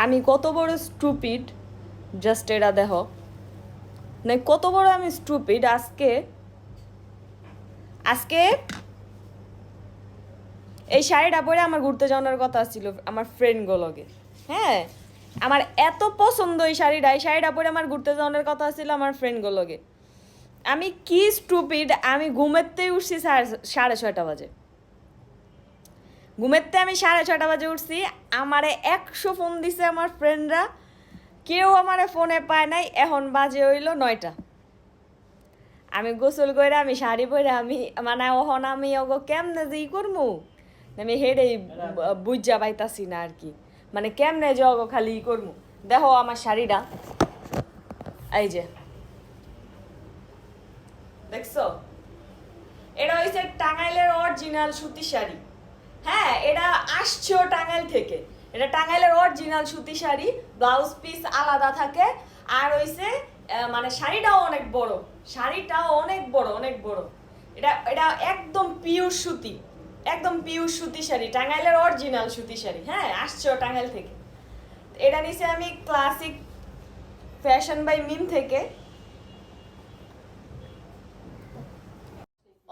আমি কত বড় স্টুপিড, জাস্ট এটা দেখো না, কত বড় আমি স্টুপিড। আজকে আজকে এই শাড়িটা পরে আমার ঘুরতে যাওয়ার কথা ছিল আমার ফ্রেন্ডগুলোকে। হ্যাঁ, আমার এত পছন্দ এই শাড়িটা পরে আমার ঘুরতে যাওয়ার কথা ছিল আমার ফ্রেন্ডগুলোকে। আমি কি স্টুপিড, আমি ঘুমেতেই উঠছি 6:30 বাজে। ঘুমেতে আমি 6:30 বাজে উঠছি। আমারে 100 ফোন দিছে আমার ফ্রেন্ডরা, কেউ আমারে ফোনে পায় নাই। এখন বাজে হইল 9টা। আমি গোসল করে আমি শাড়ি পরে আমি মানে ওহন আমি ওগো কেমনে যে ই করমু, আমি হেডেই বুঝা পাইতাছি না আর কি, মানে কেমনে যে ওগো খালি ই করমু। দেখো আমার শাড়িটা, এই যে দেখছো, এটা হইছে টাঙ্গাইলের অরিজিনাল সুতি শাড়ি। হ্যাঁ, এটা আসছেও টাঙ্গাইল থেকে। এটা টাঙ্গাইলের অরিজিনাল সুতি শাড়ি, ব্লাউজ পিস আলাদা থাকে। আর হইছে মানে শাড়িটাও অনেক বড়, শাড়িটাও অনেক বড়, অনেক বড়। এটা এটা একদম পিওর সুতি, একদম পিওর সুতি শাড়ি, টাঙ্গাইলের অরিজিনাল সুতি শাড়ি। হ্যাঁ, আসছেও টাঙ্গাইল থেকে। এটা নিচে আমি ক্লাসিক ফ্যাশন বাই মিম থেকে।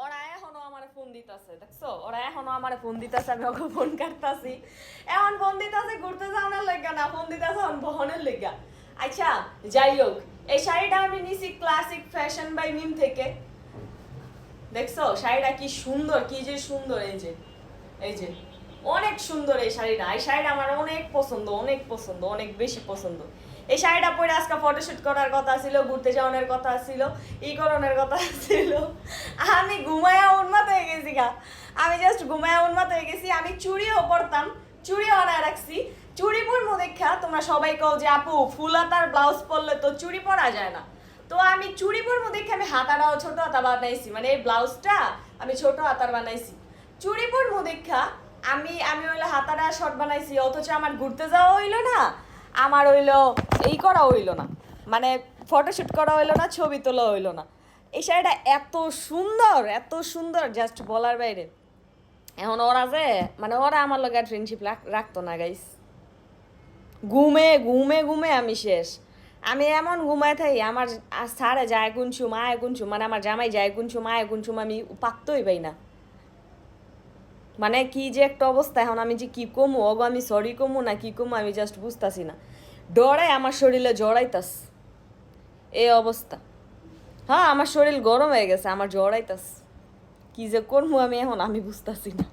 ওরা এখনো আমার ফোন দিতেছে, দেখছো, ওরা এখনো আমার ফোন দিতেছে, আমি ওকে ফোন কাটতাছি। এখন ফোন দিতেছে ঘুরতে যাওয়ার লেগা না, ফোন দিতেছে এখন বহনের লেগা। আচ্ছা, যাই হোক, এই শাড়িটা আমি নিছি ক্লাসিক ফ্যাশন বাই মিম থেকে। দেখছো শাড়িটা কি সুন্দর, কি যে সুন্দর, এই যে এই যে অনেক সুন্দর এই শাড়িটা। এই শাড়িটা আমার অনেক পছন্দ, অনেক পছন্দ, অনেক বেশি পছন্দ। এই শাড়িটা পরে আজকে ফটোশুট করার কথা ছিল, ঘুরতে যাওয়ার কথা ছিল, ই করণের কথা ছিল। আমি ঘুমায়া উন্মাদ হয়ে গেছি গা, আমি জাস্ট ঘুমায়া উন্মাদ হয়ে গেছি। আমি চুড়িও পরতাম, চুড়িও আনায় রাখছি। চুড়ি পরবো দেখা তোমরা সবাই কও যে আপু ফুলাতার ব্লাউজ পরলে তো চুড়ি পরা যায় না। তো আমি চুড়ি পরবো দেখে আমি হাতাটাও ছোট হাতা বানাইছি, মানে এই ব্লাউজটা আমি ছোট হাতার বানাইছি। চুড়ি পরবো দেখা আমি আমি হইলো হাতাটা শর্ট বানাইছি, অথচ আমার ঘুরতে যাওয়া হইলো না, আমার হইলো এই করা হইলো না, মানে ফটোশুট করা হইলো না, ছবি তোলা হইলো না। এই শাড়িটা এত সুন্দর, এত সুন্দর, জাস্ট বলার বাইরে। এখন ওরা যে মানে ওরা আমার লগে ফ্রেন্ডশিপ রাখতো না গাইস। ঘুমে ঘুমে ঘুমে আমি শেষ। আমি এমন ঘুমায় থাকি, আমার সারে যায় গুনছুম আয় গুনছুম, মানে আমার জামাই যায় গুনছুম আয় গুনছুম, আমি পাত্তই পাই না। মানে কি যে একটা অবস্থা, এখন আমি যে কি কমু ওগো, আমি সরি কমু না কি কমু আমি জাস্ট বুঝতাছি না। ডরে আমার শরীরে জড়াইতাস, এই অবস্থা। হ্যাঁ, আমার শরীর গরম হয়ে গেছে, আমার জড়াইতাস। কি যে করবো আমি এখন আমি বুঝতাছি না।